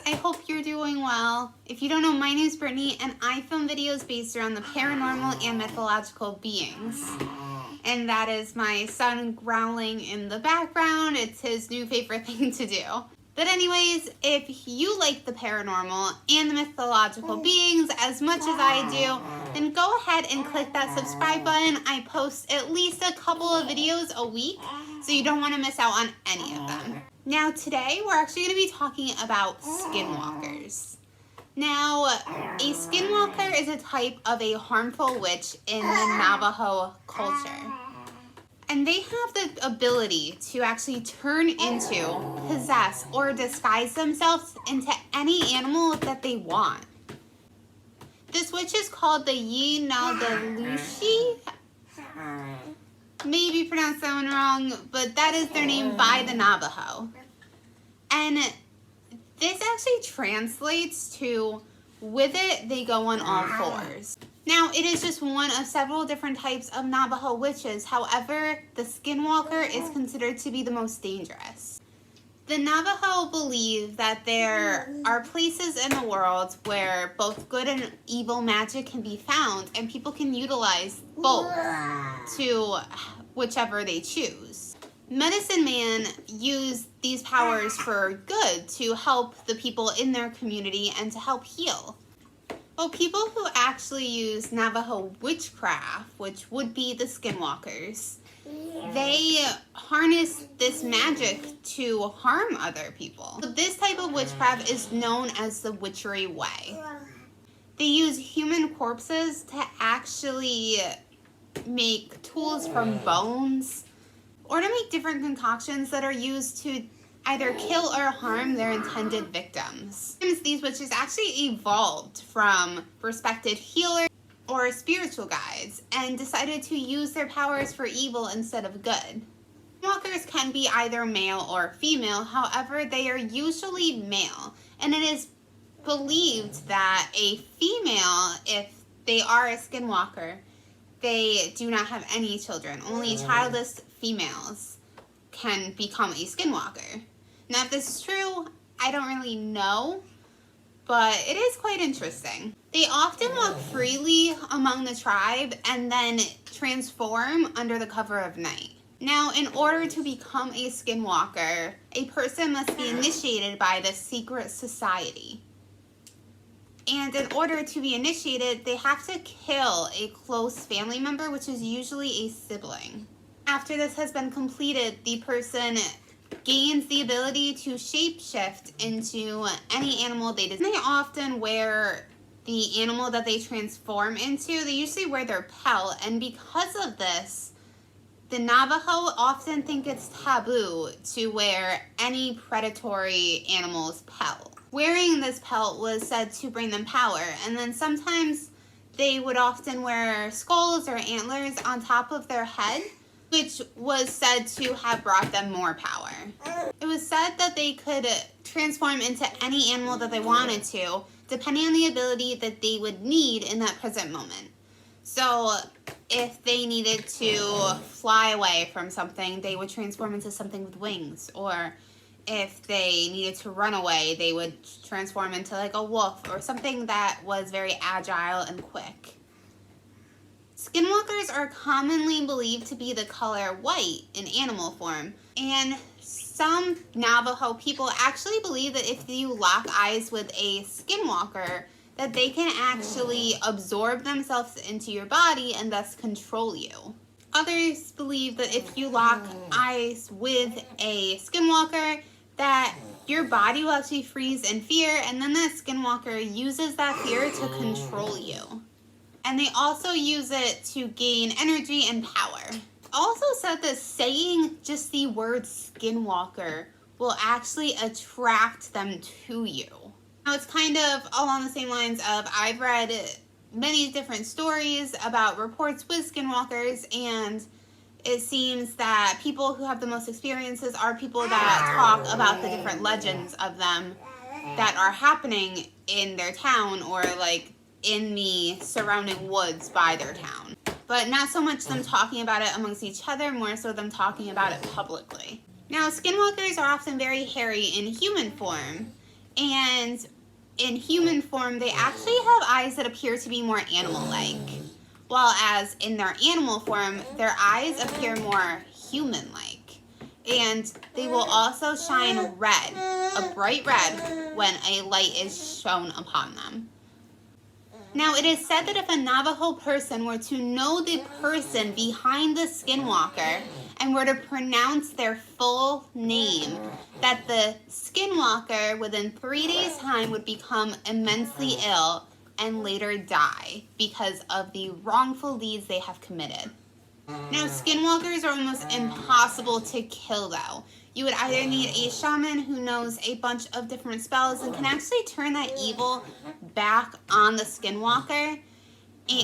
I hope you're doing well. If you don't know, my name is Brittany, and I film videos based around the paranormal and mythological beings. And that is my son growling in the background. It's his new favorite thing to do. But anyways, if you like the paranormal and the mythological beings as much as I do, then go ahead and click that subscribe button. I post at least a couple of videos a week, so you don't want to miss out on any of them. Now today, we're actually going to be talking about skinwalkers. Now, a skinwalker is a type of a harmful witch in the Navajo culture. And they have the ability to actually turn into, possess, or disguise themselves into any animal that they want. This witch is called the Yinaldalushi. Maybe pronounced that one wrong, but that is their name by the Navajo. And this actually translates to, with it, they go on all fours. Now, it is just one of several different types of Navajo witches. However, the skinwalker is considered to be the most dangerous. The Navajo believe that there are places in the world where both good and evil magic can be found, and people can utilize both to whichever they choose. Medicine men use these powers for good to help the people in their community and to help heal. Well, people who actually use Navajo witchcraft, which would be the skinwalkers, they harness this magic to harm other people. So this type of witchcraft is known as the witchery way. They use human corpses to actually make tools from bones, or to make different concoctions that are used to either kill or harm their intended victims. These witches actually evolved from respected healers or spiritual guides and decided to use their powers for evil instead of good. Walkers can be either male or female, however, they are usually male, and it is believed that a female, if they are a skinwalker, they do not have any children. Only childless females can become a skinwalker. Now, if this is true, I don't really know, but it is quite interesting. They often walk freely among the tribe and then transform under the cover of night. Now, in order to become a skinwalker, a person must be initiated by the secret society. And in order to be initiated, they have to kill a close family member, which is usually a sibling. After this has been completed, the person gains the ability to shapeshift into any animal they desire. They often wear the animal that they transform into. They usually wear their pelt, and because of this, the Navajo often think it's taboo to wear any predatory animal's pelt. Wearing this pelt was said to bring them power, and then sometimes they would often wear skulls or antlers on top of their head, which was said to have brought them more power. It was said that they could transform into any animal that they wanted to, depending on the ability that they would need in that present moment. So if they needed to fly away from something, they would transform into something with wings. Or if they needed to run away, they would transform into like a wolf or something that was very agile and quick. Skinwalkers are commonly believed to be the color white in animal form, and some Navajo people actually believe that if you lock eyes with a skinwalker, that they can actually absorb themselves into your body and thus control you. Others believe that if you lock eyes with a skinwalker, that your body will actually freeze in fear, and then the skinwalker uses that fear to control you. And they also use it to gain energy and power. Also said that saying just the word skinwalker will actually attract them to you. Now, it's kind of along the same lines of, I've read many different stories about reports with skinwalkers, and it seems that people who have the most experiences are people that talk about the different legends of them that are happening in their town or like in the surrounding woods by their town. But not so much them talking about it amongst each other, more so them talking about it publicly. Now, skinwalkers are often very hairy in human form, And in human form, they actually have eyes that appear to be more animal-like, while as in their animal form, their eyes appear more human-like. And they will also shine red, a bright red, when a light is shown upon them. Now, it is said that if a Navajo person were to know the person behind the Skinwalker and were to pronounce their full name, that the Skinwalker within 3 days' time would become immensely ill and later die because of the wrongful deeds they have committed. Now, Skinwalkers are almost impossible to kill, though. You would either need a shaman who knows a bunch of different spells and can actually turn that evil back on the Skinwalker,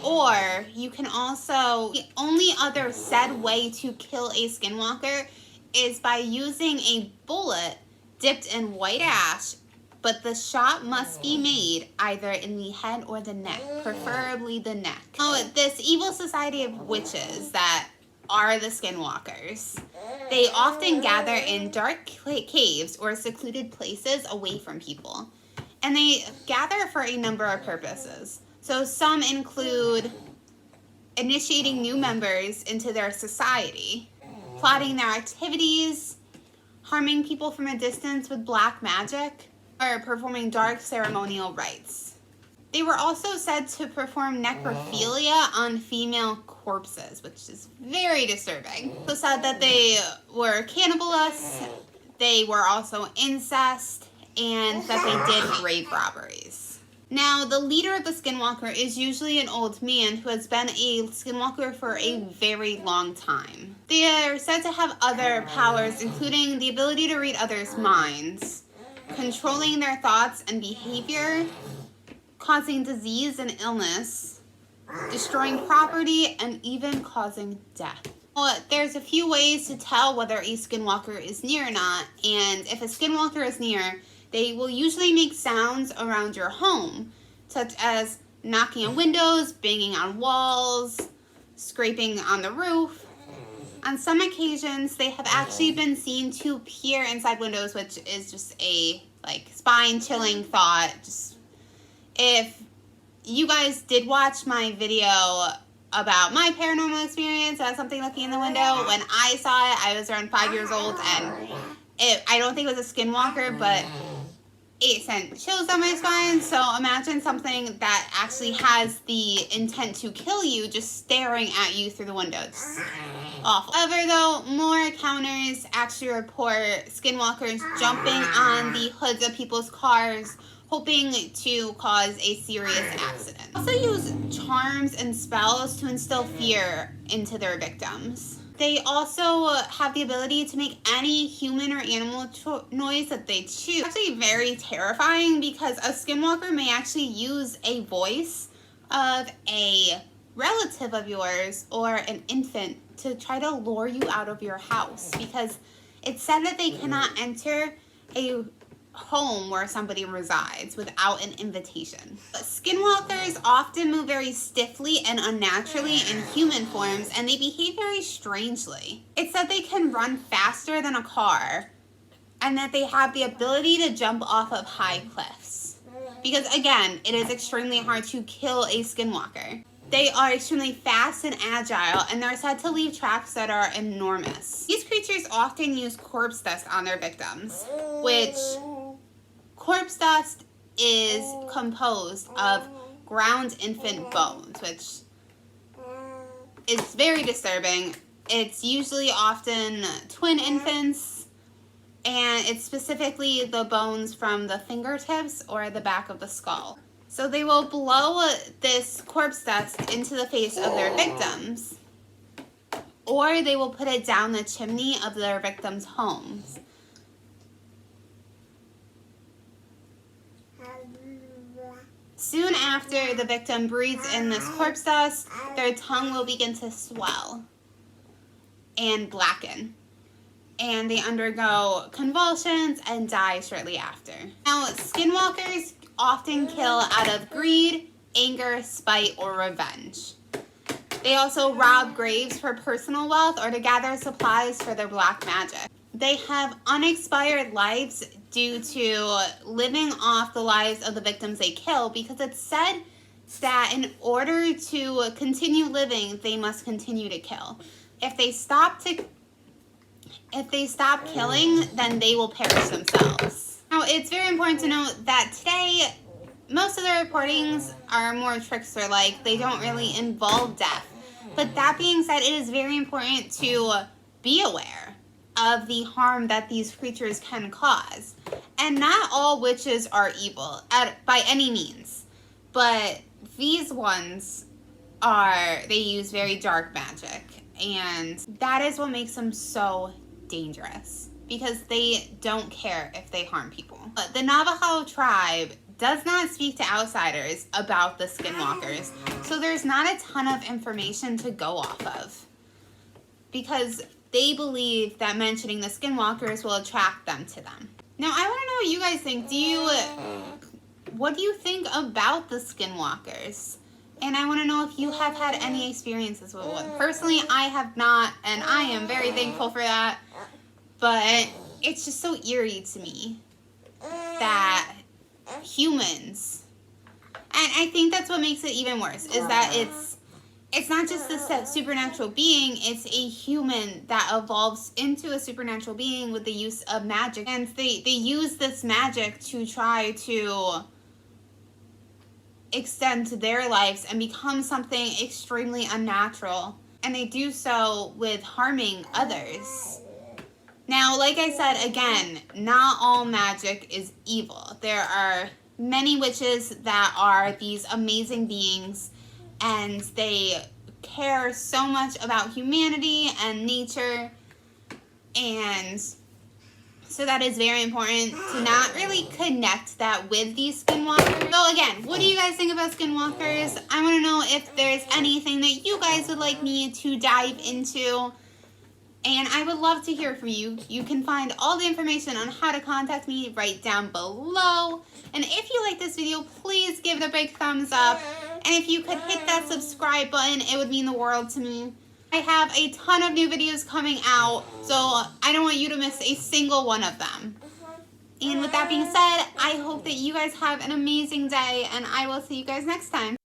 or you can also, the only other said way to kill a Skinwalker is by using a bullet dipped in white ash, but the shot must be made either in the head or the neck, preferably the neck. Now, this evil society of witches that are the Skinwalkers, they often gather in dark caves or secluded places away from people. And they gather for a number of purposes. So some include initiating new members into their society, plotting their activities, harming people from a distance with black magic, or performing dark ceremonial rites. They were also said to perform necrophilia on female corpses, which is very disturbing. So said that they were cannibalists, they were also incest, and that they did grave robberies. Now, the leader of the Skinwalker is usually an old man who has been a Skinwalker for a very long time. They are said to have other powers, including the ability to read others' minds, controlling their thoughts and behavior, causing disease and illness, destroying property, and even causing death. Well, there's a few ways to tell whether a Skinwalker is near or not, and if a Skinwalker is near, they will usually make sounds around your home, such as knocking on windows, banging on walls, scraping on the roof. On some occasions, they have actually been seen to peer inside windows, which is just a spine-chilling thought. Just if you guys did watch my video about my paranormal experience about something looking in the window, when I saw it, I was around 5 years old, and I don't think it was a Skinwalker, but it sent chills down my spine. So imagine something that actually has the intent to kill you just staring at you through the window. It's awful. However, though, more encounters actually report Skinwalkers jumping on the hoods of people's cars, hoping to cause a serious accident. They also use charms and spells to instill fear into their victims. They also have the ability to make any human or animal noise that they choose. It's actually very terrifying because a Skinwalker may actually use a voice of a relative of yours or an infant to try to lure you out of your house, because it's said that they cannot enter a home where somebody resides without an invitation. But Skinwalkers often move very stiffly and unnaturally in human forms, and they behave very strangely. It's said they can run faster than a car, and that they have the ability to jump off of high cliffs. Because again, it is extremely hard to kill a Skinwalker. They are extremely fast and agile, and they're said to leave tracks that are enormous. These creatures often use corpse dust on their victims, which corpse dust is composed of ground infant bones, which is very disturbing. It's usually often twin infants, and it's specifically the bones from the fingertips or the back of the skull. So they will blow this corpse dust into the face of their victims, or they will put it down the chimney of their victims' homes. Soon after the victim breathes in this corpse dust, their tongue will begin to swell and blacken, and they undergo convulsions and die shortly after. Now, Skinwalkers often kill out of greed, anger, spite, or revenge. They also rob graves for personal wealth or to gather supplies for their black magic. they have unexpired lives due to living off the lives of the victims they kill, because it's said that in order to continue living, they must continue to kill. If they stop killing, then they will perish themselves. Now, it's very important to note that today, most of the reportings are more trickster-like. They don't really involve death. But that being said, it is very important to be aware of the harm that these creatures can cause. And not all witches are evil by any means. But these ones they use very dark magic. And that is what makes them so dangerous, because they don't care if they harm people. But the Navajo tribe does not speak to outsiders about the Skinwalkers, so there's not a ton of information to go off of, because they believe that mentioning the Skinwalkers will attract them to them. Now, I want to know what you guys think. What do you think about the Skinwalkers? And I want to know if you have had any experiences with one. Personally, I have not, and I am very thankful for that. But it's just so eerie to me that humans, and I think that's what makes it even worse, is that it's not just this supernatural being, it's a human that evolves into a supernatural being with the use of magic. And they use this magic to try to extend their lives and become something extremely unnatural. And they do so with harming others. Now, like I said, again, not all magic is evil. There are many witches that are these amazing beings, and they care so much about humanity and nature, and so that is very important to not really connect that with these Skinwalkers. So again, what do you guys think about Skinwalkers? I want to know if there's anything that you guys would like me to dive into. And I would love to hear from you. You can find all the information on how to contact me right down below. And if you like this video, please give it a big thumbs up. And if you could hit that subscribe button, it would mean the world to me. I have a ton of new videos coming out, so I don't want you to miss a single one of them. And with that being said, I hope that you guys have an amazing day, and I will see you guys next time.